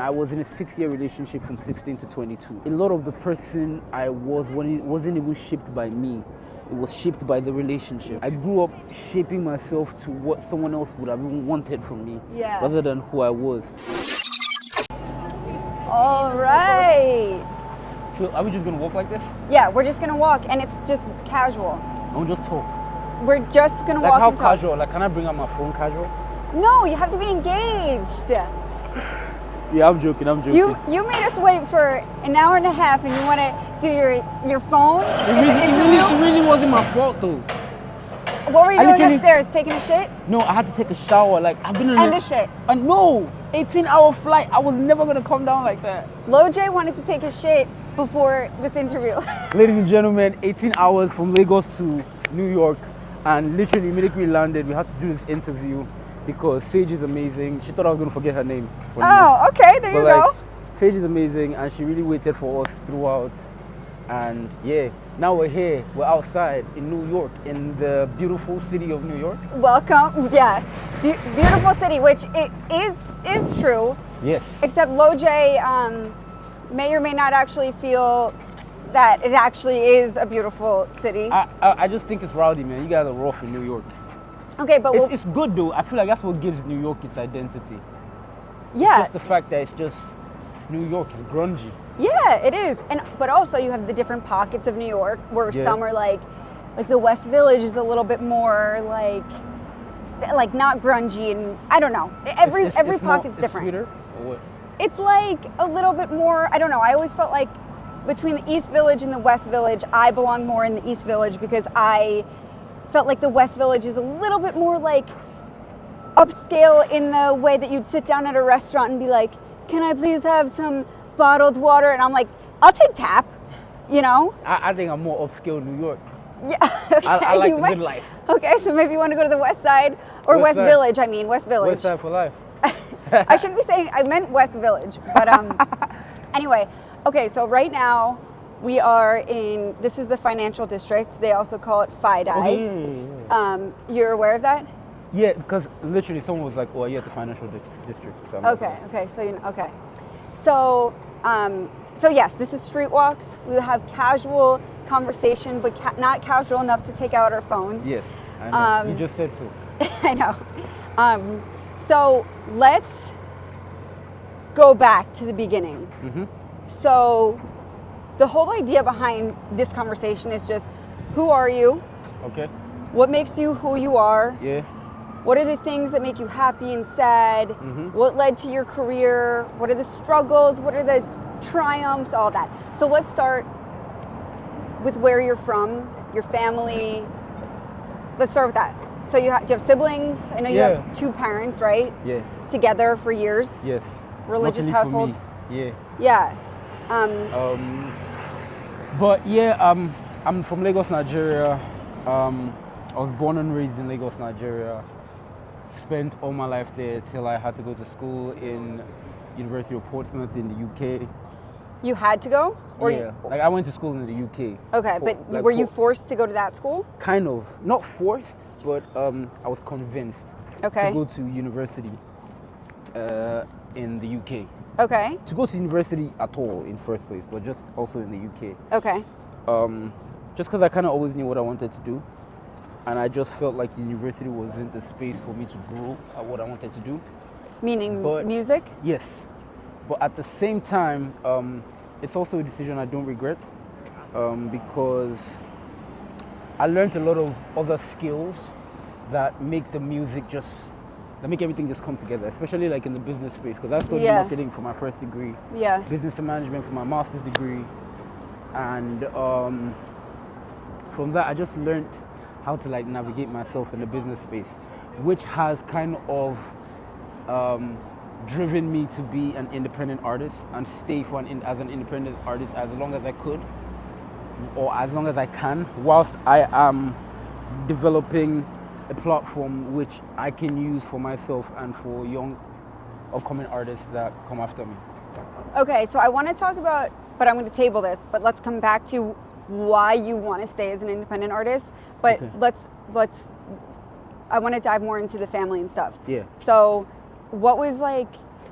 I was in a 6-year relationship from 16 to 22. A lot of the person I was wasn't even shaped by me. It was shaped by the relationship. I grew up shaping myself to what someone else would have even wanted from me, rather than who I was. All right. So are we just gonna walk like this? Yeah, we're just gonna walk, and it's just casual. And we'll just talk. We're just gonna Like walk how and talk. casual? Like, can I bring out my phone casual? No, you have to be engaged. Yeah, I'm joking. You made us wait for an hour and a half, and you want to do your phone? It really wasn't my fault though. What were you doing upstairs? Taking a shit? No, I had to take a shower. Like, I've been in And a shit. No, 18-hour flight. I was never gonna come down like that. Lojay wanted to take a shit before this interview. Ladies and gentlemen, 18 hours from Lagos to New York, and literally immediately we landed, we had to do this interview because Saige is amazing. She thought I was gonna forget her name. Oh, okay, there you go. Saige is amazing, and she really waited for us throughout. And yeah, now we're here. We're outside in New York, in the beautiful city of New York. Welcome. Yeah, beautiful city, which it is true. Yes. Except Lojay may or may not actually feel that it actually is a beautiful city. I just think it's rowdy, man. You guys are rough in New York. Okay, but it's good though. I feel like that's what gives New York its identity. Yeah. It's just the fact that it's New York. It's grungy. Yeah, it is. But also you have the different pockets of New York where some are like the West Village is a little bit more like not grungy, and I don't know. Every pocket's different. Sweeter or what? It's like a little bit more, I don't know. I always felt like between the East Village and the West Village, I belong more in the East Village because I felt like the West Village is a little bit more like upscale in the way that you'd sit down at a restaurant and be like, can I please have some bottled water? And I'm like, I'll take tap, you know? I think I'm more upscale in New York. Yeah, okay. I like the good life. Okay, so maybe you want to go to the West Side or West Village, West Village. West Side for life. I shouldn't be saying, I meant West Village, but anyway, okay, so right now we are this is the financial district. They also call it FIDI. You're aware of that? Yeah, because literally someone was like, "Oh, you're at the financial district." So okay, so okay. So yes, this is Street Walks. We have casual conversation, but not casual enough to take out our phones. Yes, I know. You just said so. I know. So let's go back to the beginning. Mm-hmm. So the whole idea behind this conversation is just, who are you? Okay. What makes you who you are? Yeah. What are the things that make you happy and sad? Mm-hmm. What led to your career? What are the struggles? What are the triumphs? All that. So let's start with where you're from, your family. Let's start with that. So do you have siblings? I know you have 2 parents, right? Yeah. Together for years? Yes. Religious Luckily household? For me. Yeah. But yeah, I'm from Lagos, Nigeria. I was born and raised in Lagos, Nigeria. Spent all my life there till I had to go to school in University of Portsmouth in the UK. You had to go? Or yeah, like I went to school in the UK. Okay, but were you forced to go to that school? Kind of, not forced, but I was convinced to go to university in the UK. Okay. To go to university at all in first place, but just also in the UK. Okay. Just because I kind of always knew what I wanted to do, and I just felt like university wasn't the space for me to grow at what I wanted to do. Meaning music? Yes. But at the same time, it's also a decision I don't regret because I learned a lot of other skills that make that make everything just come together, especially like in the business space, because I studied marketing for my first degree, business and management for my master's degree, and from that I just learned how to like navigate myself in the business space, which has kind of driven me to be an independent artist and stay as an independent artist as long as I could, or as long as I can, whilst I am developing a platform which I can use for myself and for young upcoming artists that come after me. Okay, so I want to talk about, but I'm going to table this, but let's come back to why you want to stay as an independent artist. But I want to dive more into the family and stuff. Yeah. So what was like,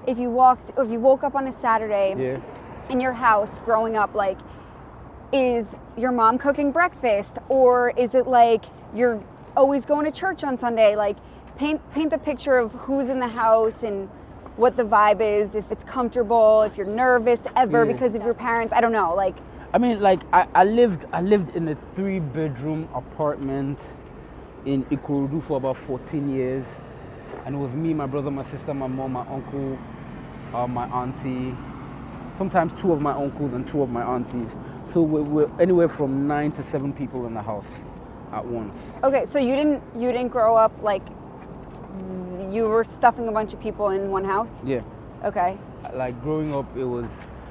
if you woke up on a Saturday Yeah. in your house growing up, like, is your mom cooking breakfast, or is it like you're always going to church on Sunday? Like, paint the picture of who's in the house and what the vibe is, if it's comfortable, if you're nervous ever because of your parents. I don't know, like. I mean, like, I lived in a 3-bedroom apartment in Ikorodu for about 14 years, and it was me, my brother, my sister, my mom, my uncle, my auntie, sometimes 2 of my uncles and 2 of my aunties. So we're anywhere from 9 to 7 people in the house at once. Okay, so you didn't grow up like you were stuffing a bunch of people in one house? Yeah. Okay. Like, growing up, it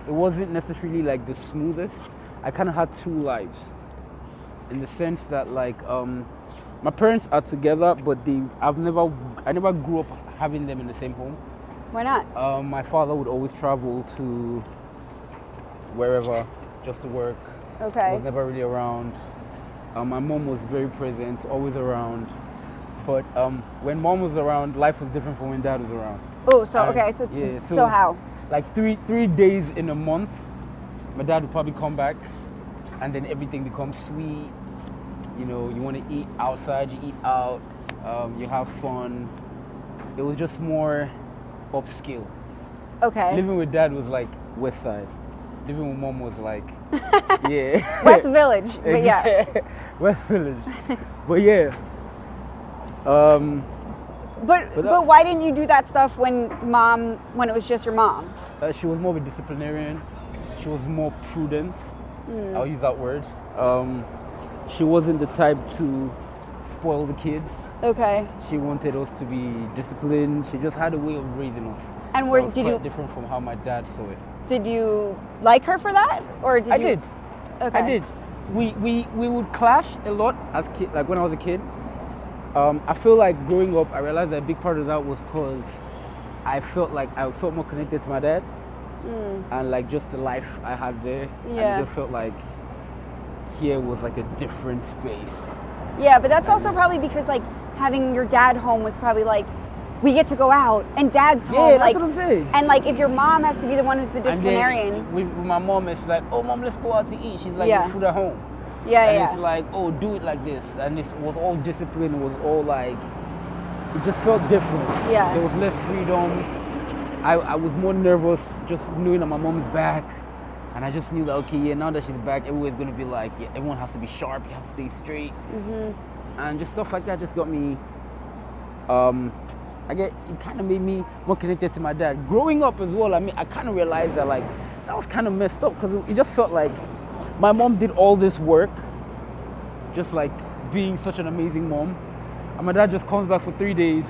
wasn't necessarily like the smoothest. I kind of had 2 lives, in the sense that, like, my parents are together, but I never grew up having them in the same home. Why not? My father would always travel to wherever just to work. Okay. Was never really around. My mom was very present, always around. But when mom was around, life was different from when dad was around. Oh, so how? Like three days in a month, my dad would probably come back, and then everything becomes sweet. You know, you want to eat outside, you eat out, you have fun. It was just more upscale. Okay. Living with dad was like West Side. Living with mom was like, yeah. West Village, but yeah. West Village. But yeah. But why didn't you do that stuff when it was just your mom? She was more of a disciplinarian. She was more prudent. I'll use that word. She wasn't the type to spoil the kids. Okay. She wanted us to be disciplined. She just had a way of raising us. And did you different from how my dad saw it? Did you like her for that, or did I you? did. Okay. I did. We would clash a lot as kid. Like when I was a kid. I feel like growing up, I realized that a big part of that was because I felt more connected to my dad, and like just the life I had there. Yeah. I just felt like here was like a different space. Yeah, but that's also probably because like having your dad home was probably like, we get to go out, and dad's home. Yeah, that's like, what I'm saying. And like if your mom has to be the one who's the disciplinarian. And then with my mom, it's like, oh mom, let's go out to eat. She's like, Yeah. there's food at home. Yeah, and yeah. it's like, oh, do it like this. And it was all discipline. It was all like, it just felt different. Yeah. There was less freedom. I was more nervous just knowing that my mom's back. And I just knew that, okay, yeah, now that she's back, everywhere's going to be like, yeah, everyone has to be sharp. You have to stay straight. And just stuff like that just got me, it kind of made me more connected to my dad. Growing up as well, I mean, I kind of realized that, like, that was kind of messed up because it just felt like my mom did all this work, just like being such an amazing mom. And my dad just comes back for 3 days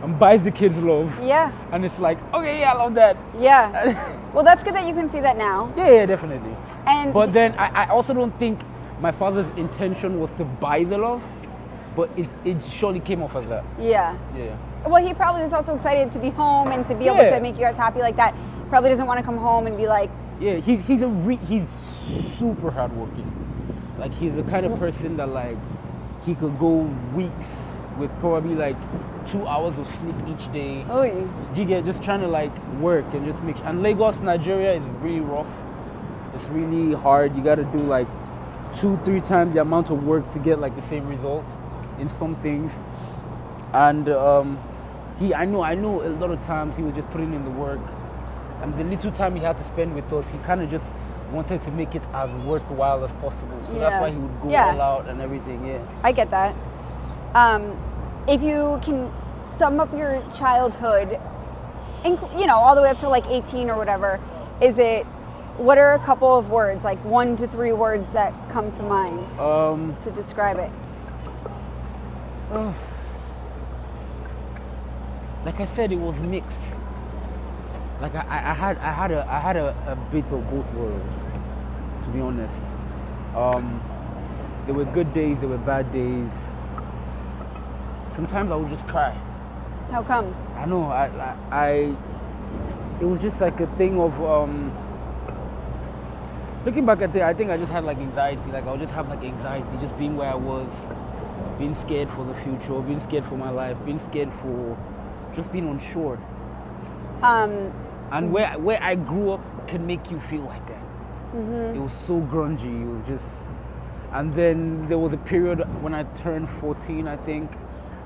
and buys the kids love. Yeah. And it's like, okay, yeah, I love that. Yeah. Well, that's good that you can see that now. Yeah, definitely. And then I also don't think my father's intention was to buy the love, but it surely came off as that. Yeah. Yeah. Well, he probably was also excited to be home and to be able to make you guys happy like that. Probably doesn't want to come home and be like. Yeah, he's super hardworking. Like, he's the kind of person that, like, he could go weeks with probably like 2 hours of sleep each day. Oh. Just trying to like work and just make sure. And Lagos, Nigeria is really rough. It's really hard. You got to do like 2-3 times the amount of work to get like the same result in some things. And I know a lot of times he was just putting in the work. And the little time he had to spend with us, he kind of just wanted to make it as worthwhile as possible. So that's why he would go all out and everything, yeah. I get that. If you can sum up your childhood, all the way up to like 18 or whatever, what are a couple of words, like 1 to 3 words that come to mind to describe it? Like I said, it was mixed. Like I had a bit of both worlds, to be honest. There were good days, there were bad days. Sometimes I would just cry. How come? I know. It was just like a thing of looking back at it. I think I just had like anxiety. Like I would just have like anxiety, just being where I was, being scared for the future, being scared for my life, being scared for just being unsure. And where I grew up can make you feel like that. It was so grungy. It was just, and then there was a period when I turned 14, I think.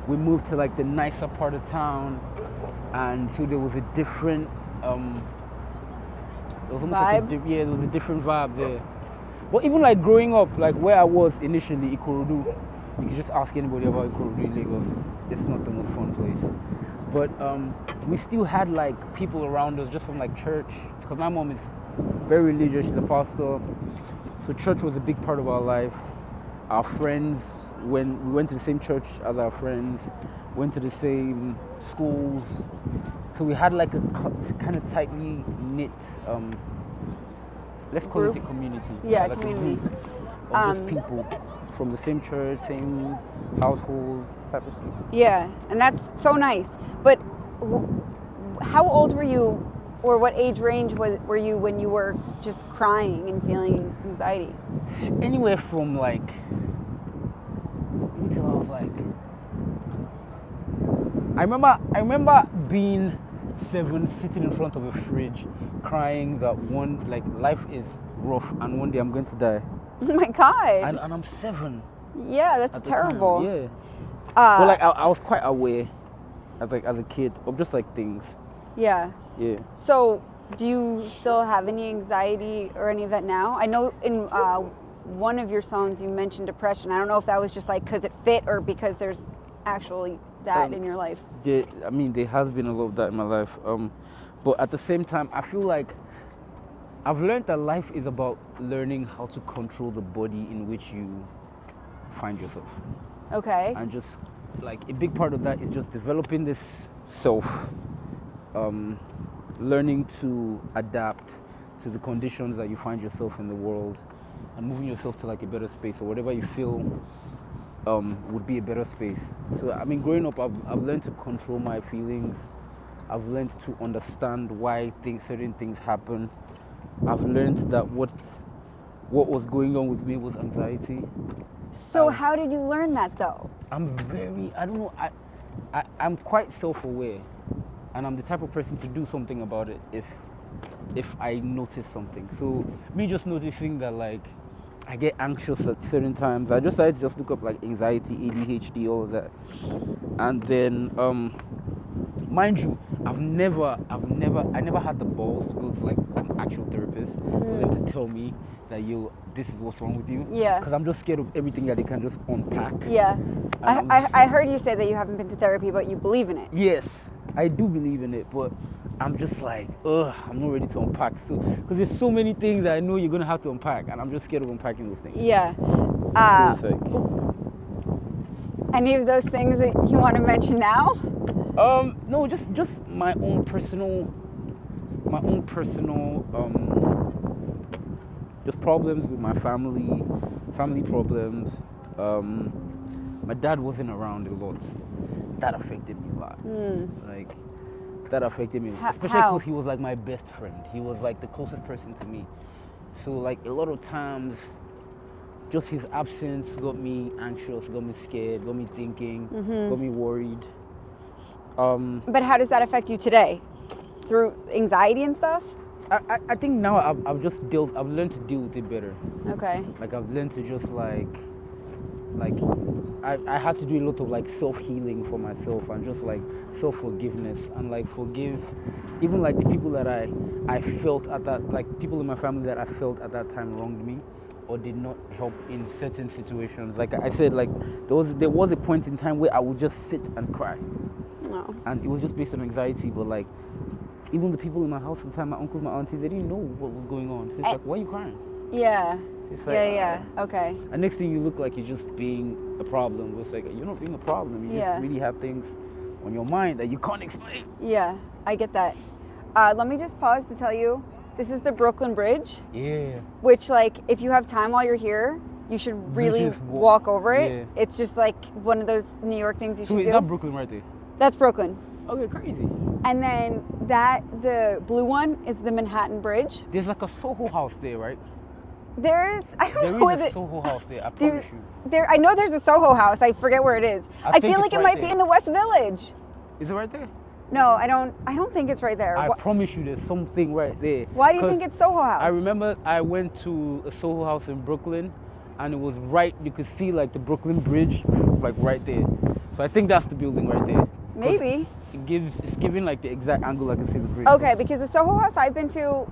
We moved to like the nicer part of town, and so there was a different, there was almost like there was a different vibe there. But even like growing up, like where I was initially, Ikorodu, you can just ask anybody about Ikorodu in Lagos. It's not the most fun place. But we still had like people around us just from like church, because my mom is very religious, she's a pastor. So church was a big part of our life. Our friends, when we went to the same church as our friends, went to the same schools. So we had like a kind of tightly knit, let's call it a community. Yeah, like community. A group of just people from the same church, same households, type of thing. Yeah, and that's so nice. But how old were you, or what age range were you when you were just crying and feeling anxiety? Anywhere from like, until I was like, I remember being 7, sitting in front of a fridge, crying that life is rough and one day I'm going to die. Oh my God. And I'm 7. Yeah, that's terrible. Time. Yeah. But like I was quite aware as a kid of just like things. Yeah. Yeah. So do you still have any anxiety or any of that now? I know in one of your songs you mentioned depression. I don't know if that was just like because it fit or because there's actually that in your life. There has been a lot of that in my life. But at the same time, I feel like I've learned that life is about learning how to control the body in which you find yourself. Okay. And just like a big part of that is just developing this self, learning to adapt to the conditions that you find yourself in the world, and moving yourself to like a better space or whatever you feel would be a better space. So growing up, I've learned to control my feelings. I've learned to understand why certain things happen. I've learned that what was going on with me was anxiety. So how did you learn that though? I'm quite self-aware, and I'm the type of person to do something about it if I notice something. So me just noticing that like I get anxious at certain times, I just started to just look up like anxiety, ADHD, all of that. And then mind you, I never had the balls to go to like an actual therapist for them to tell me that this is what's wrong with you. Yeah. Because I'm just scared of everything that they can just unpack. Yeah. I heard you say that you haven't been to therapy, but you believe in it. Yes, I do believe in it, but I'm just like, I'm not ready to unpack. So, because there's so many things that I know you're gonna have to unpack, and I'm just scared of unpacking those things. Yeah. So it's like, any of those things that you want to mention now? No, just my own personal, just problems with my family problems. My dad wasn't around a lot. That affected me a lot. Like, that affected me, especially because he was like my best friend. He was like the closest person to me. So like a lot of times, just his absence got me anxious, got me scared, got me thinking, got me worried. But how does that affect you today? Through anxiety and stuff? I think now I've learned to deal with it better. Okay. Like I've learned to just like I had to do a lot of like self-healing for myself and just like self-forgiveness and like forgive even like the people that I felt at that, like people in my family that I felt at that time wronged me or did not help in certain situations. Like I said, like there was a point in time where I would just sit and cry. No. And it was just based on anxiety, but like even the people in my house sometimes, my uncles, my aunties, they didn't know what was going on. So it's like, why are you crying? Yeah. It's like, yeah. Okay. And next thing you look like you're just being a problem. It's like, you're not being a problem. You just really have things on your mind that you can't explain. Yeah, I get that. Let me just pause to tell you, this is the Brooklyn Bridge. Yeah. Which, like, if you have time while you're here, you should really walk over it. Yeah. It's just like one of those New York things you should do. So is that Brooklyn right there? That's Brooklyn. Okay, crazy. And then the blue one is the Manhattan Bridge. There's like a Soho house there, right? I don't know where a Soho house there, I promise you. I know there's a Soho house. I forget where it is. I feel like it might be in the West Village. Is it right there? No, I don't think it's right there. I promise you, there's something right there. Why do you think it's Soho House? I remember I went to a Soho House in Brooklyn, and it was right. You could see like the Brooklyn Bridge, like right there. So I think that's the building right there. Maybe. It's giving like the exact angle I can see the bridge. Okay, because the Soho House I've been to,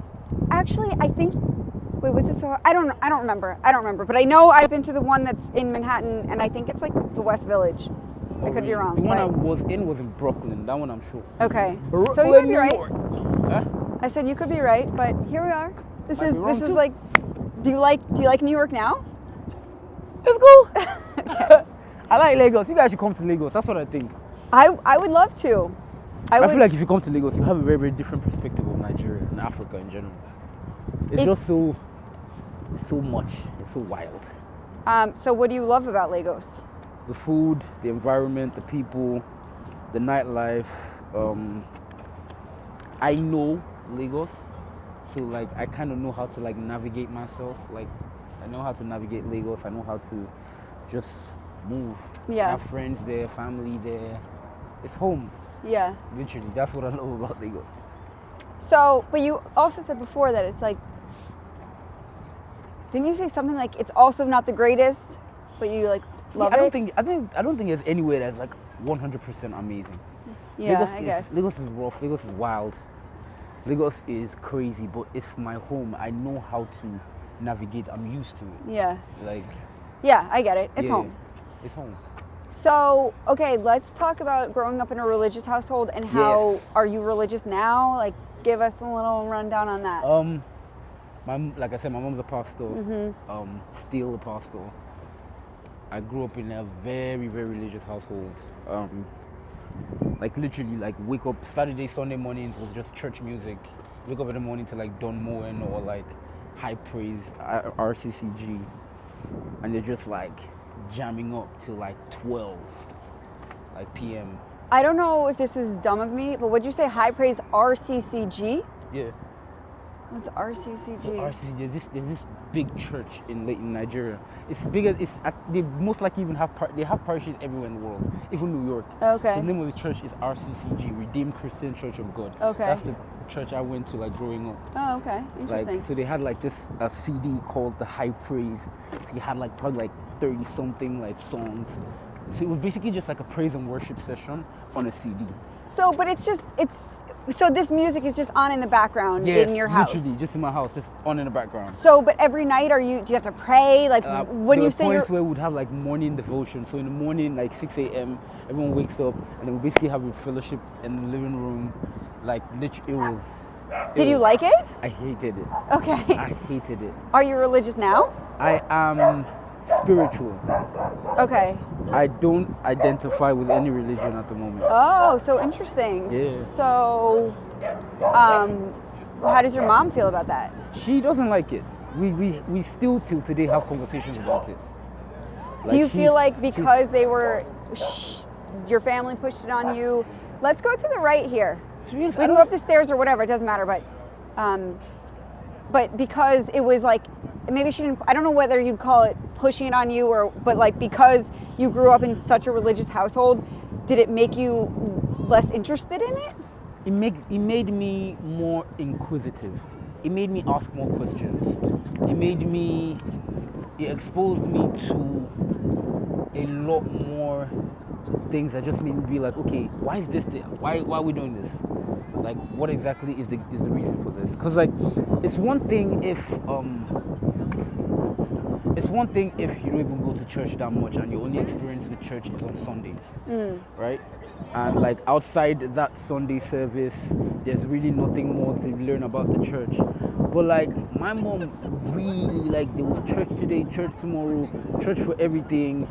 actually, I think. Wait, was it Soho? I don't remember. But I know I've been to the one that's in Manhattan, and I think it's like the West Village. I could be wrong. The one I was in Brooklyn. That one I'm sure. Okay. Brooklyn, So you might be right. Huh? I said you could be right, but here we are. This Might be wrong is too. like. Do you like New York now? Let's go. I like Lagos. You guys should come to Lagos. That's what I think. I would love to. I feel like if you come to Lagos, you have a very, very different perspective of Nigeria and Africa in general. It's just so much. It's so wild. So what do you love about Lagos? The food, the environment, the people, the nightlife. I know Lagos, so like I kind of know how to like navigate myself. Like I know how to navigate Lagos. I know how to just move. Yeah. I have friends there, family there. It's home. Yeah. Literally, that's what I love about Lagos. So, but you also said before that it's like. Didn't you say something like it's also not the greatest, but you like love I it? I don't think there's anywhere that's like 100% amazing. Yeah, Lagos I guess. Lagos is rough. Lagos is wild. Lagos is crazy, but it's my home. I know how to navigate. I'm used to it. Yeah. Like. Yeah, I get it. It's yeah, home. It's home. So, okay, let's talk about growing up in a religious household and how Yes. are you religious now? Like, give us a little rundown on that. Like I said, my mom's a pastor. Mm-hmm. Still a pastor. I grew up in a very, very religious household. Like literally, like wake up Saturday, Sunday mornings was just church music. Wake up in the morning to like Don Moen or like High Praise, RCCG, and they're just like jamming up till like 12, like p.m. I don't know if this is dumb of me, but would you say High Praise RCCG? Yeah. What's RCCG? So RCCG, there's this big church in Nigeria. It's bigger. They most likely even have they have parishes everywhere in the world, even New York. Okay. The name of the church is RCCG, Redeemed Christian Church of God. Okay. That's the church I went to like growing up. Oh, okay. Interesting. Like, so they had like this a CD called the High Praise. So you had like probably like 30 something like songs. So it was basically just like a praise and worship session on a CD. So, but so this music is just on in the background in your house? Literally, just in my house, just on in the background. So, but every night do you have to pray? Like when you say there are points where we'd have like morning devotion. So in the morning, like 6 a.m., everyone wakes up and then we basically have a fellowship in the living room. Like literally, Did you like it? I hated it. Okay. I hated it. Are you religious now? I am spiritual. Okay. I don't identify with any religion at the moment. Oh, so interesting. Yeah. So, how does your mom feel about that? She doesn't like it. We still till today have conversations about it. Do you feel like because they were, your family pushed it on you? Let's go to the right here. To be honest, We can go up the stairs or whatever. It doesn't matter. But because it was like, maybe she didn't. I don't know whether you'd call it pushing it on you but like because you grew up in such a religious household, did it make you less interested in it? It made me more inquisitive. It made me ask more questions. It exposed me to a lot more things that just made me be like, okay, why is this there? Why are we doing this? Like, what exactly is the reason for this? Because like, it's one thing if you don't even go to church that much and your only experience with church is on Sundays, right? And like outside that Sunday service, there's really nothing more to learn about the church. But like my mom really like, there was church today, church tomorrow, church for everything.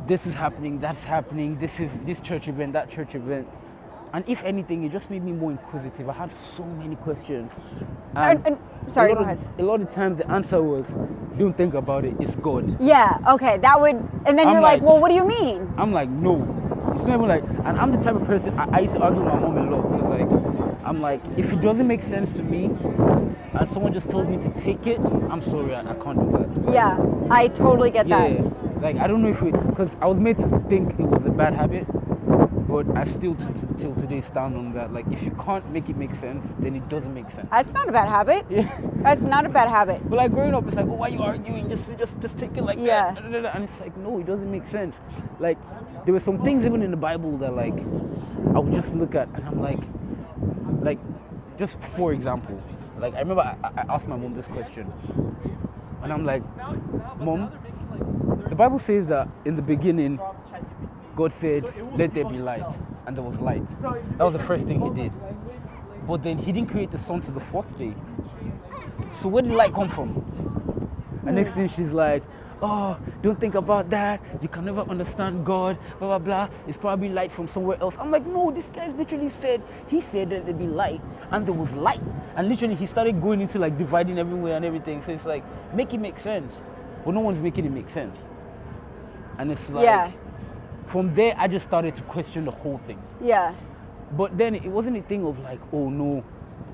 This is happening, that's happening. This church event, that church event. And if anything, it just made me more inquisitive. I had so many questions. Sorry, go ahead. A lot of times the answer was, don't think about it, it's God. Yeah, okay, that would, and then you're like, well, what do you mean? I'm like, no. It's not even like, and I'm the type of person, I used to argue with my mom a lot, because like, I'm like, if it doesn't make sense to me, and someone just tells me to take it, I'm sorry, I can't do that. Yeah, I totally get that. Yeah, like, I don't know if because I was made to think it was a bad habit, but But I still till today stand on that. Like, if you can't make it make sense, then it doesn't make sense. That's not a bad habit. Yeah. That's not a bad habit. But like growing up, it's like, oh, why are you arguing? Just take it like Yeah. that. And it's like, no, it doesn't make sense. Like, there were some things even in the Bible that like I would just look at and I'm like, just for example, like I remember I asked my mom this question, and I'm like, Mom, the Bible says that in the beginning, God said, let there be light, and there was light. That was the first thing he did. But then he didn't create the sun till the fourth day. So where did light come from? And next thing she's like, oh, don't think about that. You can never understand God, blah, blah, blah. It's probably light from somewhere else. I'm like, no, this guy literally said, he said that there'd be light, and there was light. And literally he started going into like dividing everywhere and everything. So it's like, make it make sense. But no one's making it make sense. And it's like, from there, I just started to question the whole thing. Yeah. But then it wasn't a thing of like, oh no,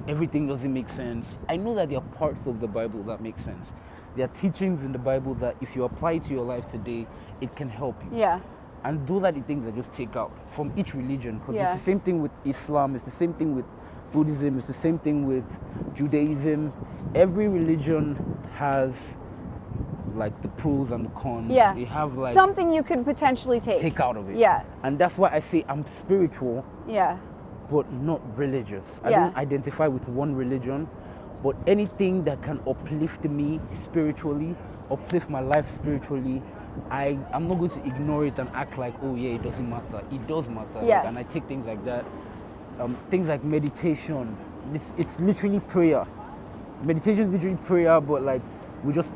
everything doesn't make sense. I know that there are parts of the Bible that make sense. There are teachings in the Bible that if you apply to your life today, it can help you. Yeah. And those are the things I just take out from each religion. Because Yeah. it's the same thing with Islam, it's the same thing with Buddhism, it's the same thing with Judaism. Every religion has like the pros and the cons. Yeah. They have like something you could potentially take out of it. Yeah. And that's why I say I'm spiritual, Yeah. but not religious. I Yeah. don't identify with one religion, but anything that can uplift me spiritually, uplift my life spiritually, I'm not going to ignore it and act like, oh yeah, it doesn't matter. It does matter. Yes. And I take things like that. Things like meditation. It's literally prayer. Meditation is literally prayer, but like we just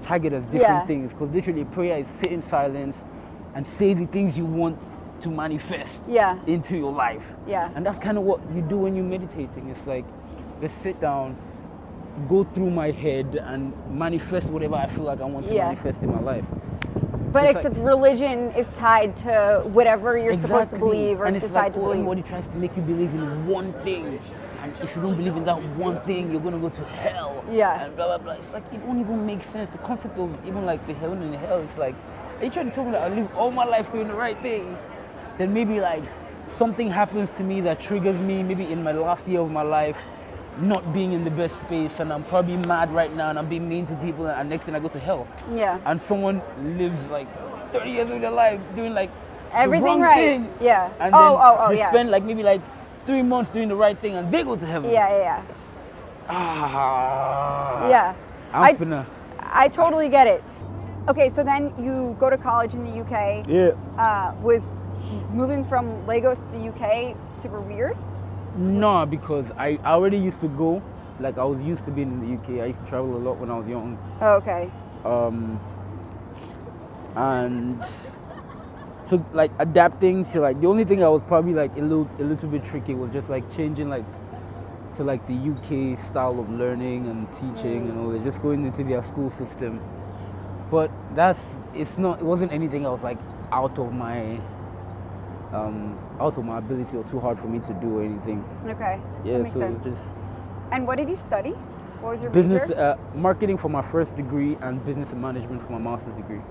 tag it as different things. Because literally prayer is sit in silence and say the things you want to manifest into your life. Yeah. And that's kind of what you do when you're meditating. It's like, let's sit down, go through my head and manifest whatever I feel like I want to manifest in my life. But It's except religion is tied to whatever you're supposed to Exactly. believe or and it's decide like, to believe. Everybody tries to make you believe in one thing. And if you don't believe in that one thing, you're going to go to hell. Yeah. And blah, blah, blah. It's like, it won't even make sense. The concept of even like the heaven and the hell, it's like, are you trying to tell me that I live all my life doing the right thing? Then maybe like something happens to me that triggers me, maybe in my last year of my life, not being in the best space, and I'm probably mad right now and I'm being mean to people, and next thing I go to hell. Yeah. And someone lives like 30 years of their life doing like Everything the wrong right. thing. Yeah. And then they yeah. spend like maybe like 3 months doing the right thing and they go to heaven. Yeah. Yeah. I totally get it. Okay, so then you go to college in the UK. Yeah. Was moving from Lagos to the UK super weird? No, because I already used to go. Like I was used to being in the UK. I used to travel a lot when I was young. Oh, okay. And so like adapting to like, the only thing I was probably like a little bit tricky was just like changing like to like the UK style of learning and teaching and all that, just going into their school system. But it wasn't anything I was like out of my ability or too hard for me to do or anything. Okay. Yeah, that makes so sense. just And what did you study? What was your business, major? marketing for my first degree and business and management for my master's degree.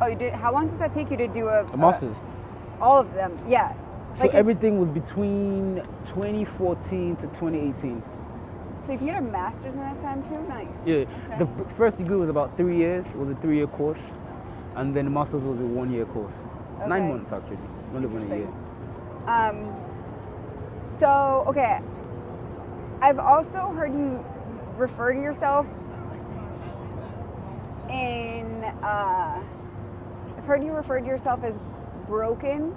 Oh, you did. How long does that take you to do a master's? All of them, yeah. So everything was between 2014 to 2018. So you can get a master's in that time too? Nice. Yeah, Okay. the first degree was about 3 years. It was a 3-year course, and then the master's was a 1-year course. Okay. 9 months actually, not even a year. So, okay, I've also heard you refer to yourself I've heard you refer to yourself as broken.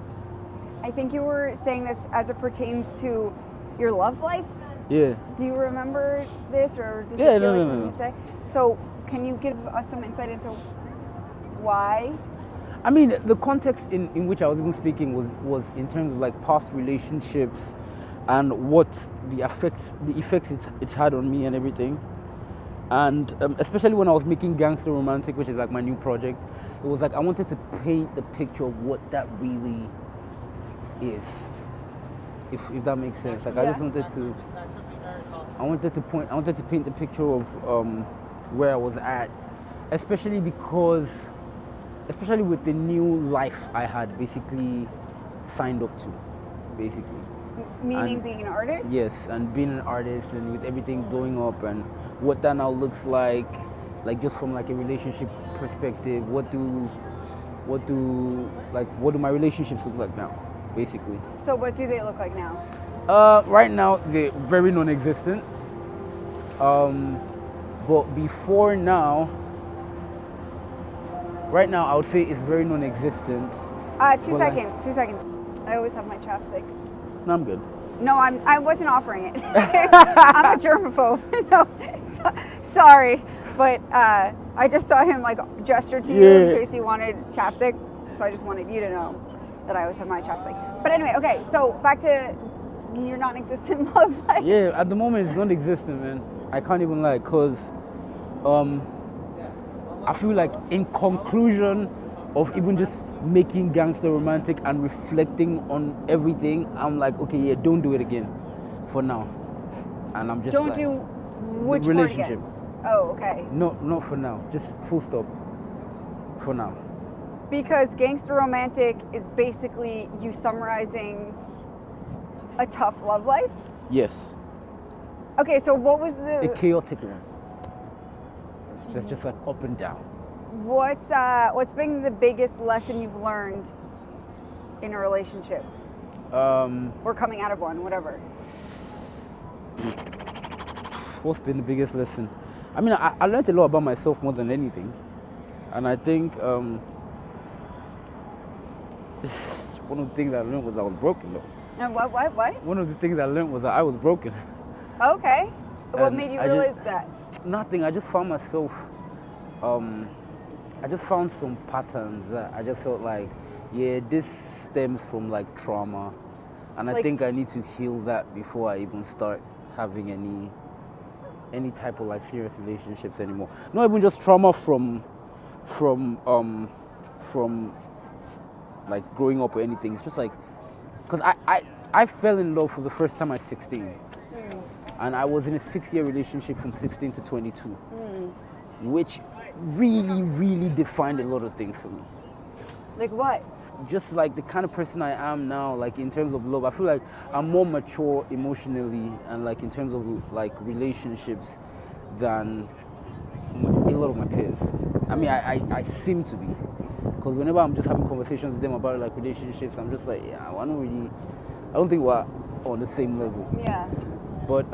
I think you were saying this as it pertains to your love life. Yeah. Do you remember this, or does Yeah, it feel no, like no, something no. you'd say? So, can you give us some insight into why? I mean, the context in which I was even speaking was in terms of like past relationships and what the effects it's had on me and everything. And especially when I was making Gangster Romantic, which is like my new project, it was like I wanted to paint the picture of what that really is, if that makes sense. Like I just wanted to paint the picture of where I was at, especially with the new life I had basically signed up to. basically. Meaning And- being an artist? Yes, and being an artist and with everything going up and what that now looks like just from like a relationship perspective, what do my relationships look like now, basically. So what do they look like now? Right now they're very non-existent. But before now, right now I would say it's very non-existent. Two Well, seconds. 2 seconds. I always have my chapstick. No, I'm good. No, I wasn't offering it. I'm a germaphobe. No, sorry, but I just saw him like gesture to you in case he wanted chapstick. So I just wanted you to know that I always have my chapstick. But anyway, okay. So back to your non-existent love life. Yeah, at the moment it's non-existent, man. I can't even lie, cause I feel like in conclusion of even just making Gangster romantic and reflecting on everything, I'm like, okay, yeah, don't do it again for now. And I'm just Don't like, do the which relationship. Part again? Oh, okay. No, not for now. Just full stop. For now. Because Gangster Romantic is basically you summarizing a tough love life? Yes. Okay, so what was A the chaotic one. That's just like up and down. what's been the biggest lesson you've learned in a relationship? Or coming out of one, whatever. What's been the biggest lesson? I mean, I learned a lot about myself more than anything. And I think one of the things I learned was I was broken, though. And what? One of the things I learned was that I was broken. Okay. What And made you I just- realize that? Nothing. I just found myself. I just found some patterns that I just felt like, yeah, this stems from like trauma, and I Like- think I need to heal that before I even start having any type of like serious relationships anymore. Not even just trauma from like growing up or anything. It's just like, cause I fell in love for the first time at 16. And I was in a 6-year relationship from 16 to 22, which really, really defined a lot of things for me. Like what? Just like the kind of person I am now, like in terms of love, I feel like I'm more mature emotionally and like in terms of like relationships than a lot of my peers. I mean, I seem to be. Because whenever I'm just having conversations with them about like relationships, I'm just like, yeah, I don't think we're on the same level. Yeah. But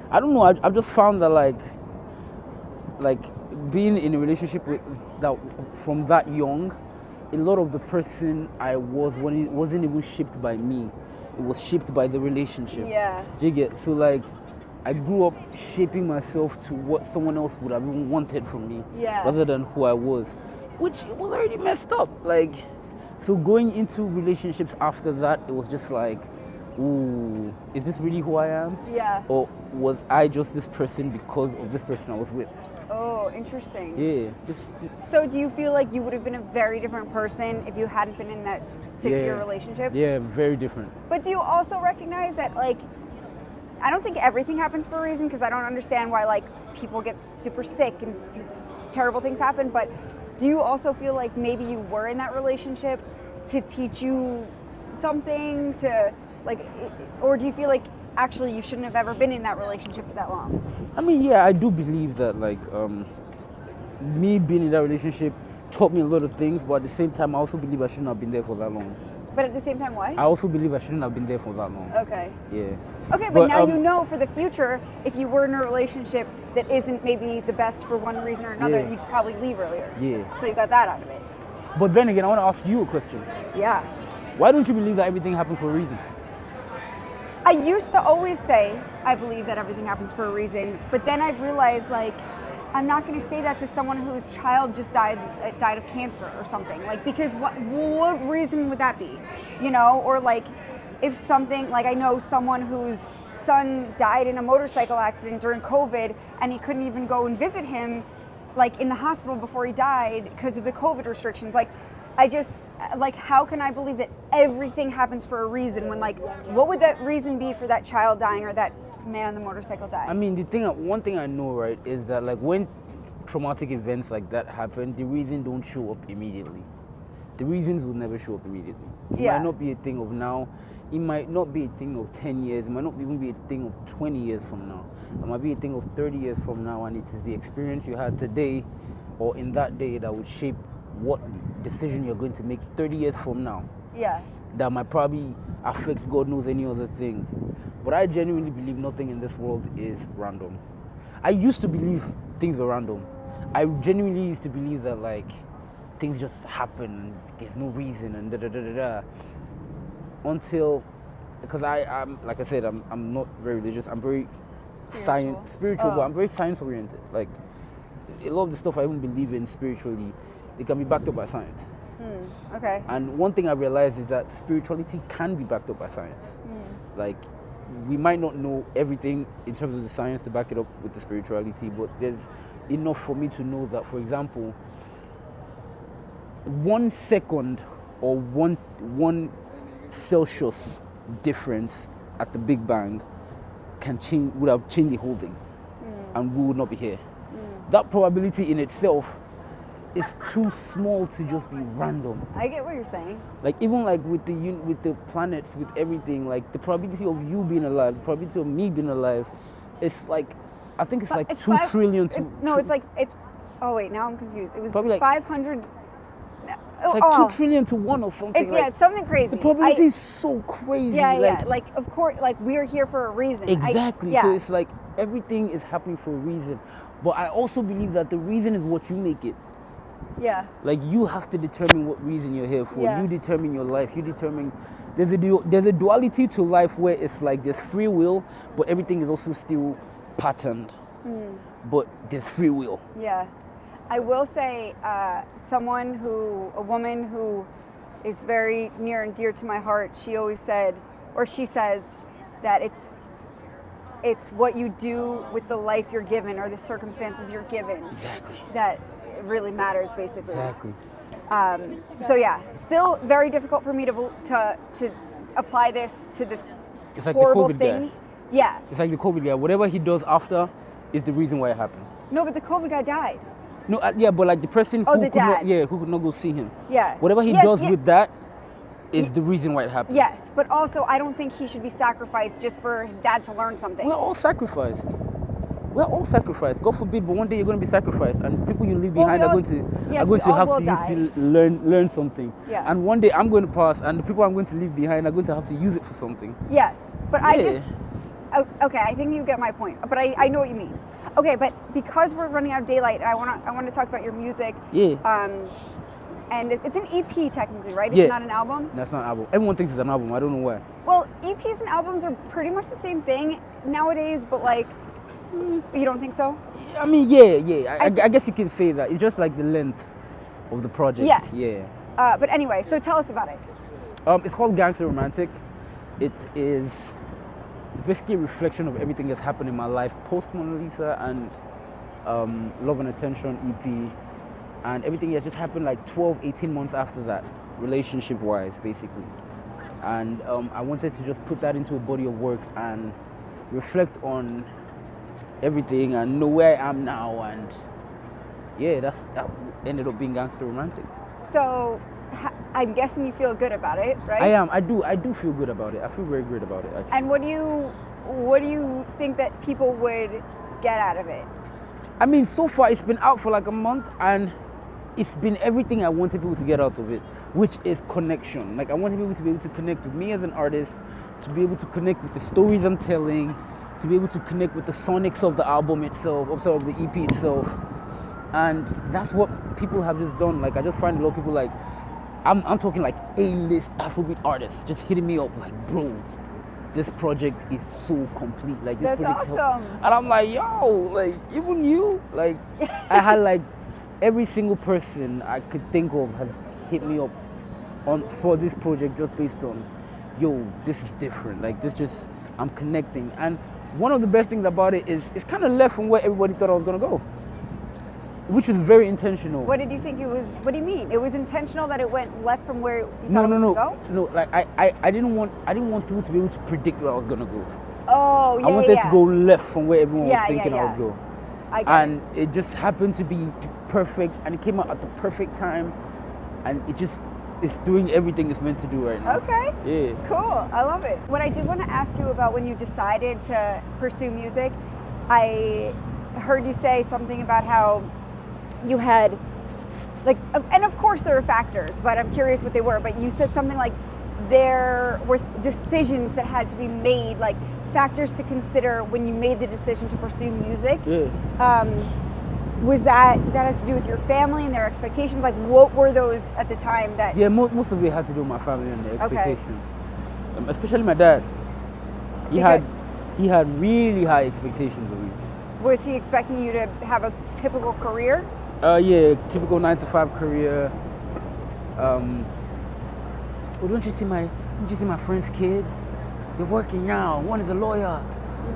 I don't know. I've just found that like being in a relationship with that from that young, a lot of the person I was when it wasn't even shaped by me, it was shaped by the relationship. Yeah. Do you get? So like, I grew up shaping myself to what someone else would have even wanted from me, Yeah. rather than who I was, which was already messed up. Like, so going into relationships after that, it was just like, ooh, is this really who I am? Yeah. Or was I just this person because of this person I was with? Oh, interesting. Yeah, just So do you feel like you would have been a very different person if you hadn't been in that 6-year relationship? Yeah, very different. But do you also recognize that, like, I don't think everything happens for a reason, because I don't understand why, like, people get super sick and terrible things happen, but do you also feel like maybe you were in that relationship to teach you something, to, like, or do you feel like actually you shouldn't have ever been in that relationship for that long? I mean, yeah, I do believe that, like, me being in that relationship taught me a lot of things, but at the same time, I also believe I shouldn't have been there for that long. But at the same time, what? I also believe I shouldn't have been there for that long. Okay. Yeah. Okay, but But, now you know for the future, if you were in a relationship that isn't maybe the best for one reason or another, Yeah. you'd probably leave earlier. Yeah. So you got that out of it. But then again, I want to ask you a question. Yeah. Why don't you believe that everything happens for a reason? I used to always say, I believe that everything happens for a reason, but then I've realized, like, I'm not going to say that to someone whose child just died of cancer or something. Like, because what reason would that be? You know, or like, if something, like I know someone whose son died in a motorcycle accident during COVID, and he couldn't even go and visit him, like, in the hospital before he died because of the COVID restrictions. Like, like, how can I believe that everything happens for a reason when, like, what would that reason be for that child dying or that man on the motorcycle dying? I mean, one thing I know, right, is that like when traumatic events like that happen, the reason don't show up immediately. the reasons will never show up immediately. It Yeah. might not be a thing of now. It might not be a thing of 10 years. It might not even be a thing of 20 years from now. It might be a thing of 30 years from now, and it is the experience you had today or in that day that would shape what decision you're going to make 30 years from now. Yeah. That might probably affect God knows any other thing. But I genuinely believe nothing in this world is random. I used to believe things were random. I genuinely used to believe that like things just happen, there's no reason and da da da da da. Until, because I'm like I said, I'm not very religious. I'm very spiritual, but I'm very science oriented. Like a lot of the stuff I even believe in spiritually, they can be backed up by science. Okay. And one thing I realized is that spirituality can be backed up by science. Like, we might not know everything in terms of the science to back it up with the spirituality, but there's enough for me to know that, for example, 1 second or one Celsius difference at the Big Bang would have changed the whole thing, and we would not be here. That probability in itself is too small to just be random. I get what you're saying. Like even like with the planets, with everything, like the probability of you being alive, the probability of me being alive, it's like, I think it's like 2 trillion to... Oh wait, now I'm confused. It was probably like 500... It's like 2 trillion to 1 or something. It's something crazy. The probability is so crazy. Like of course, like we're here for a reason. Exactly. So it's like everything is happening for a reason. But I also believe that the reason is what you make it. Yeah. Like you have to determine what reason you're here for. Yeah. You determine your life. You determine. There's a duality to life where it's like there's free will, but everything is also still patterned. But there's free will. Yeah. I will say, a woman who is very near and dear to my heart, she always said, or she says, that it's what you do with the life you're given or the circumstances you're given. Exactly. That really matters, basically. Exactly. So yeah, still very difficult for me to apply this to the It's like horrible the COVID things. guy. Yeah. It's like the COVID guy. Whatever he does after is the reason why it happened. No, but the COVID guy died. No, yeah, but like the person who could not go see him. Yeah. Whatever he does with that is the reason why it happened. Yes, but also I don't think he should be sacrificed just for his dad to learn something. We're all sacrificed. God forbid, but one day you're going to be sacrificed, and people you leave behind are going to have to use to learn something. Yeah. And one day I'm going to pass, and the people I'm going to leave behind are going to have to use it for something. Yes, but okay, I think you get my point, but I know what you mean. Okay, but because we're running out of daylight, I want to talk about your music. Yeah. And it's an EP technically, right? Yeah. It's not an album? That's not an album. Everyone thinks it's an album. I don't know why. Well, EPs and albums are pretty much the same thing nowadays, but like, you don't think so? I mean, yeah. I guess you can say that. It's just like the length of the project. Yes. Yeah. But anyway, so tell us about it. It's called GANGSTER Romantic. It is basically a reflection of everything that's happened in my life post Mona Lisa and Love and Attention EP, and everything that just happened like 12-18 months after that, relationship wise basically. And I wanted to just put that into a body of work and reflect on everything and know where I am now, and yeah, that ended up being GANGSTER Romantic. So I'm guessing you feel good about it, right? I am. I do feel good about it. I feel very good about it, actually. And what do you think that people would get out of it? I mean, so far it's been out for like a month, and it's been everything I wanted people to get out of it, which is connection. Like I wanted people to be able to connect with me as an artist, to be able to connect with the stories I'm telling, to be able to connect with the sonics of the album itself, of the EP itself. And that's what people have just done. Like I just find a lot of people like, I'm talking like A-list Afrobeat artists just hitting me up like, bro, this project is so complete. Like this That's project awesome. And I'm like, yo, like even you, like I had like every single person I could think of has hit me up for this project just based on, yo, this is different. Like this just, I'm connecting. And one of the best things about it is it's kind of left from where everybody thought I was gonna go, which was very intentional. What did you think it was? What do you mean? It was intentional that it went left from where you thought it was gonna go? No. Like I didn't want people to be able to predict where I was gonna go. Oh, yeah. I wanted to go left from where everyone was thinking I would go. And it just happened to be perfect, and it came out at the perfect time, and it just it's doing everything it's meant to do right now. Okay. Yeah. Cool. I love it. What I did want to ask you about when you decided to pursue music, I heard you say something about how you had, like, and of course there are factors, but I'm curious what they were. But you said something like there were decisions that had to be made, like factors to consider when you made the decision to pursue music. Yeah. Did that have to do with your family and their expectations? Like, what were those at the time that? Yeah, most of it had to do with my family and their expectations. Especially my dad. He had really high expectations of me. Was he expecting you to have a typical career? Yeah, typical 9-to-5 career. Oh, don't you see my friends' kids? They're working now. One is a lawyer,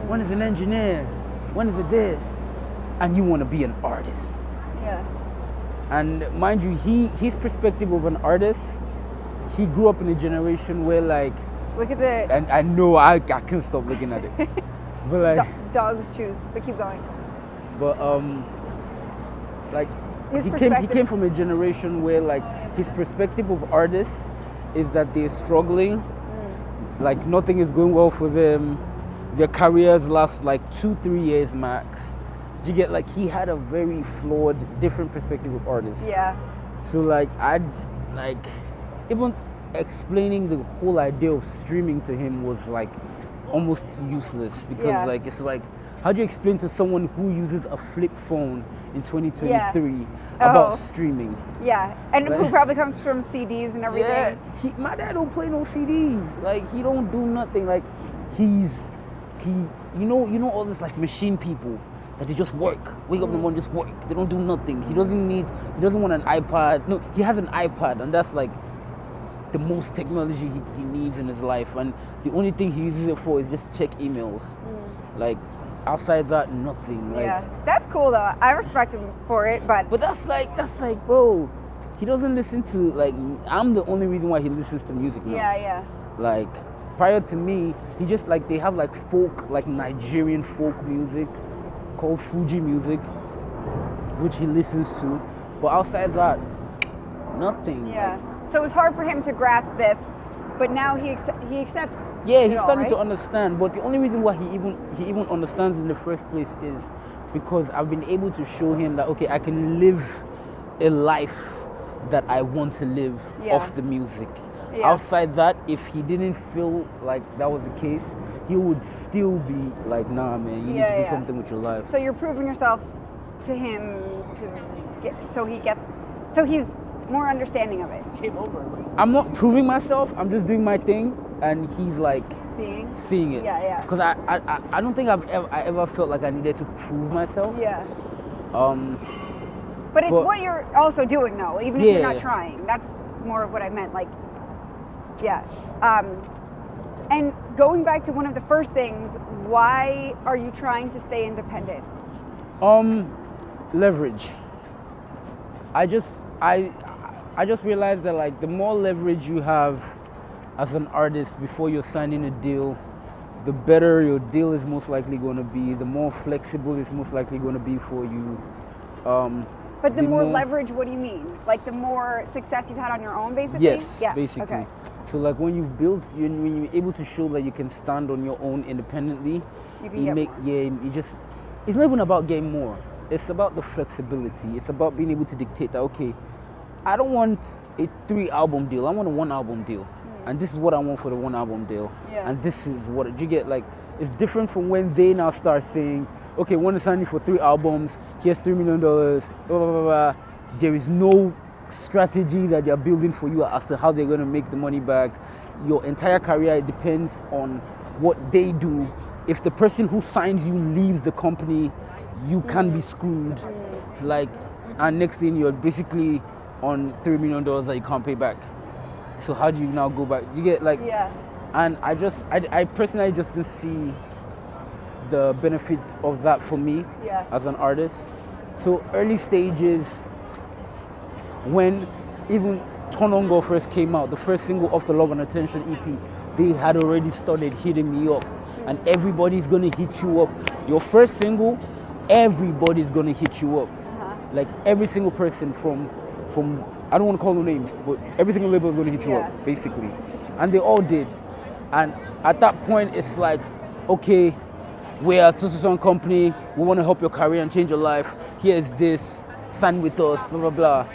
one is an engineer, one is a this, and you want to be an artist. Yeah. And mind you, his perspective of an artist, he grew up in a generation where, like, look at the. And I know I can't stop looking at it. But like dogs choose, but keep going. But like His he perspective. came from a generation where, like, his perspective of artists is that they're struggling, like nothing is going well for them. Their careers last like 2-3 years max. You get, like, he had a very flawed, different perspective of artists. Yeah. So like even explaining the whole idea of streaming to him was like almost useless because like it's like, how do you explain to someone who uses a flip phone in 2023 about streaming? Yeah, and who probably comes from CDs and everything. Yeah, my dad don't play no CDs. Like, he don't do nothing. Like, you know all this, like, machine people that they just work, wake up in the morning, just work. They don't do nothing. He doesn't want an iPad. No, he has an iPad, and that's like the most technology he needs in his life. And the only thing he uses it for is just check emails. Like, outside that, nothing. Like, yeah, that's cool though. I respect him for it, but that's like, bro, he doesn't listen to, like, I'm the only reason why he listens to music now. Yeah. Like, prior to me, he just, like, they have like folk, like Nigerian folk music called Fuji music, which he listens to. But outside that, nothing. Yeah. Like, So it was hard for him to grasp this, but now he accepts. yeah, he's starting right? to understand. But the only reason why he even understands in the first place is because I've been able to show him that, okay, I can live a life that I want to live off the music. Yeah. Outside that, if he didn't feel like that was the case, he would still be like, nah, man, you need to do something with your life. So you're proving yourself to him so he's more understanding of it. I'm not proving myself. I'm just doing my thing, and he's like seeing it. Yeah. Because I don't think I ever felt like I needed to prove myself. Yeah. But it's what you're also doing though, even if you're not trying. That's more of what I meant. Like, yeah. And going back to one of the first things, why are you trying to stay independent? Leverage. I just realized that, like, the more leverage you have as an artist before you're signing a deal, the better your deal is most likely going to be, the more flexible it's most likely going to be for you. But the more leverage, what do you mean? Like the more success you've had on your own, basically? Yes, yeah. basically. Okay. So, like, when you've built, when you're able to show that you can stand on your own independently, you can get more. It's not even about getting more. It's about the flexibility. It's about being able to dictate that, okay, I don't want a 3-album deal. I want a 1-album deal. And this is what I want for the 1-album deal. Yeah. And this is what you get. Like, it's different from when they now start saying, okay, we want to sign you for 3 albums. Here's $3 million. Blah, blah, blah, blah. There is no strategy that they're building for you as to how they're going to make the money back. Your entire career depends on what they do. If the person who signs you leaves the company, you can be screwed. Like, and next thing you're basically on $3 million that you can't pay back. So how do you now go back? You get, like, and I personally just didn't see the benefit of that for me as an artist. So early stages, when even Tonongo first came out, the first single off the Love and Attention EP, they had already started hitting me up. And everybody's gonna hit you up. Your first single, everybody's gonna hit you up. Like, every single person from from, I don't want to call no names, but every single label is going to hit you Yeah. up, basically. And they all did. And at that point, it's like, okay, we're a social company, we want to help your career and change your life. Here's this, sign with us, blah, blah, blah.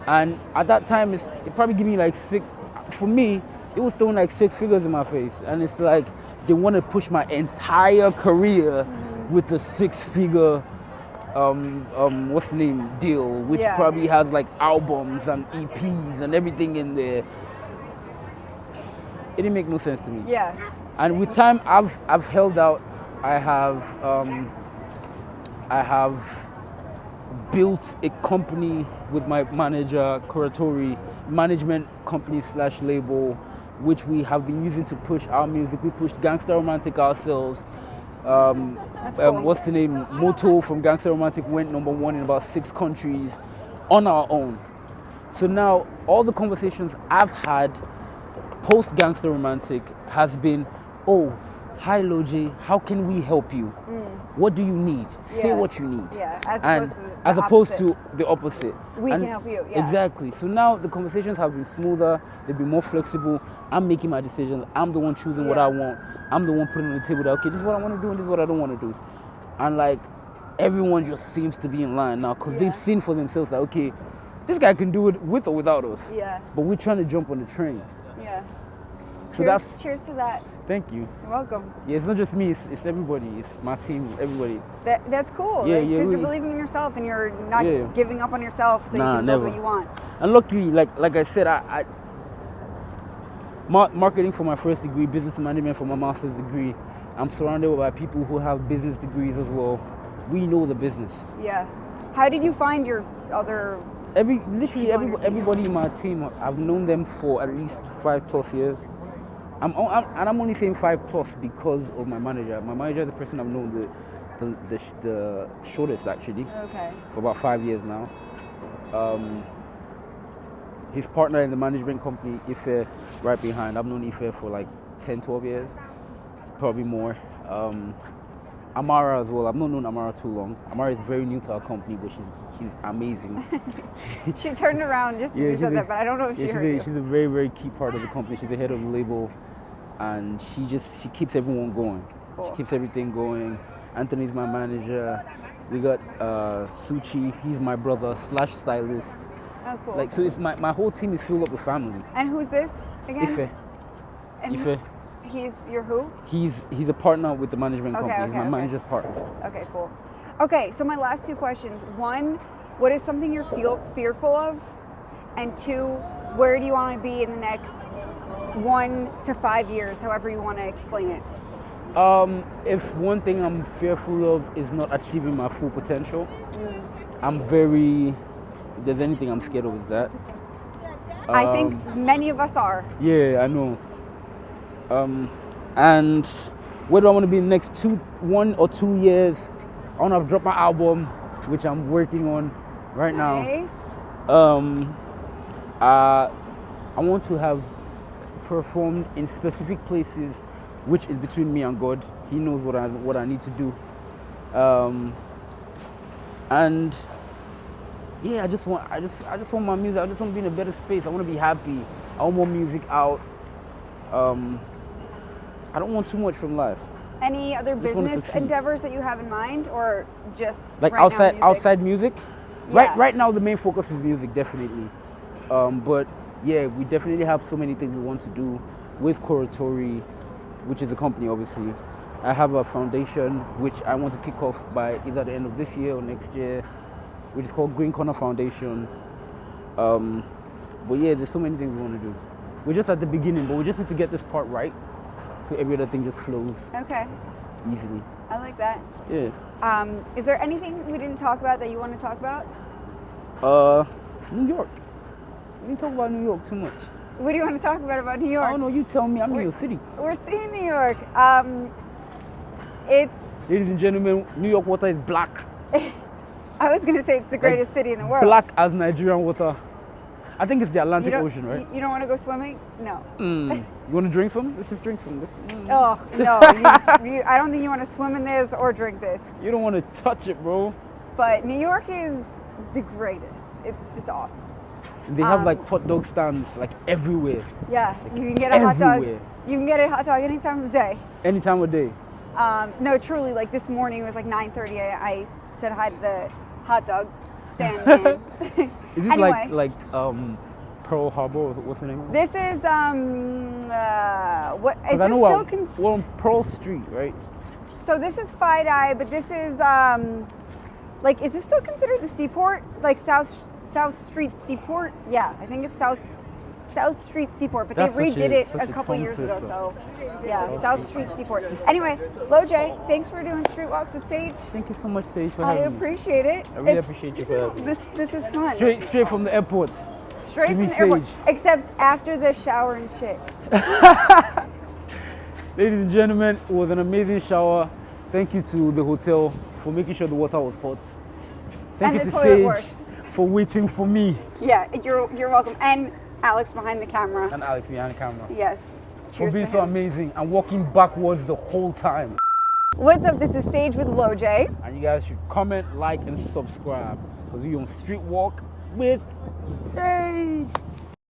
And at that time, they probably give me like for me, it was throwing like 6 figures in my face. And it's like, they want to push my entire career with a 6-figure, what's the name, deal, which probably has like albums and EPs and everything in there. It didn't make no sense to me. Yeah. And with time, I've held out. I have built a company with my manager, Kuratori, management company / label, which we have been using to push our music. We pushed Gangster Romantic ourselves. Cool. What's the name? Moto from Gangster Romantic went #1 in about 6 countries on our own. So now all the conversations I've had post Gangster Romantic has been, oh, hi Lojay, how can we help you? What do you need? Say what you need. Yeah, as opposed to the opposite. We can help you, yeah. Exactly. So now the conversations have been smoother, they've been more flexible. I'm making my decisions. I'm the one choosing what I want. I'm the one putting on the table that, okay, this is what I want to do and this is what I don't want to do. And like, everyone just seems to be in line now because they've seen for themselves that, okay, this guy can do it with or without us. Yeah. But we're trying to jump on the train. Yeah. So cheers to that. Thank you. You're welcome. Yeah, it's not just me, it's everybody. It's my team, everybody. That's cool. Yeah, because really. you're believing in yourself and you're not Yeah. giving up on yourself so you can build what you want. And luckily, like I said, I marketing for my first degree, business management for my master's degree. I'm surrounded by people who have business degrees as well. We know the business. Yeah. How did you find your other? Everybody in my team, I've known them for at least 5+ years. I'm only saying 5+ because of my manager. My manager is the person I've known the shortest actually. Okay. For about 5 years now. His partner in the management company, Ife, right behind. I've known Ife for like 10-12 years, probably more. Amara as well. I've not known Amara too long. Amara is very new to our company, but she's amazing. She turned around just as you said that, but I don't know if she heard you. She's a very, very key part of the company. She's the head of the label, and she keeps everyone going. Cool. She keeps everything going. Anthony's my manager. We got Suchi. He's my brother / stylist. Oh, cool. Like, so it's my whole team is filled up with family. And who's this again? Ife. And Ife. He's your who? He's a partner with the management company. He's my manager's partner. Okay, cool. Okay, so my last 2 questions. 1, what is something you're fearful of? And 2, where do you want to be in the next 1 to 5 years, however you want to explain it? If one thing I'm fearful of is not achieving my full potential, if there's anything I'm scared of, is that. I think many of us are. Yeah, I know. And where do I want to be in the next 1 or 2 years? I want to drop my album, which I'm working on right now. I want to have performed in specific places, which is between me and God. He knows what I need to do. And yeah, I just want my music. I just want to be in a better space. I want to be happy. I want more music out. I don't want too much from life. Any other business endeavors that you have in mind, or just like right now, music? outside music? Yeah. Right now the main focus is music, definitely. But yeah, we definitely have so many things we want to do with Kuratori, which is a company obviously. I have a foundation which I want to kick off by either the end of this year or next year, which is called Green Corner Foundation. But yeah, there's so many things we want to do. We're just at the beginning, but we just need to get this part right, so every other thing just flows easily. I like that. Yeah. Is there anything we didn't talk about that you want to talk about? New York. We didn't talk about New York too much. What do you want to talk about New York? I don't know, you tell me. I'm in New York City. We're seeing New York. It's... Ladies and gentlemen, New York water is black. I was going to say it's the greatest city in the world. Black as Nigerian water. I think it's the Atlantic Ocean, right? You don't want to go swimming? No. You want to drink some? Let's just drink some. Oh, no. I don't think you want to swim in this or drink this. You don't want to touch it, bro. But New York is the greatest. it's just awesome. They have like hot dog stands like everywhere. Yeah, you can get a hot dog. Everywhere. You can get a hot dog any time of day. Any time of day. No, truly, like this morning it was like 9:30. I said hi to the hot dog stand man. Is this Anyway. like Pearl Harbor? Or what's the name of it? This is what is 'Cause I this know still we're on Pearl Street, right? So this is Fide-Eye, but this is like, is this still considered the Seaport? Like South Street Seaport? Yeah, I think it's South Street Seaport, but That's they such redid a- it such a a couple tongue years ago. twister. So yeah, South Street Seaport. Anyway, Lojay, thanks for doing street walks with Sage. Thank you so much, Saige, for I having me. appreciate it. I really appreciate you for having me. This is fun. Straight from the airport. Straight Give me from the airport, Sage. except after the shower and shit. Ladies and gentlemen, it was an amazing shower. Thank you to the hotel for making sure the water was hot. Thank And you the to toilet Saige worked. for waiting for me. Yeah, you're welcome. And Alex behind the camera. And Alex behind the camera. Yes. For Cheers being to so him. amazing and walking backwards the whole time. What's up? This is Sage with Lojay. And you guys should comment, like, and subscribe because we on Street Walk with Saige.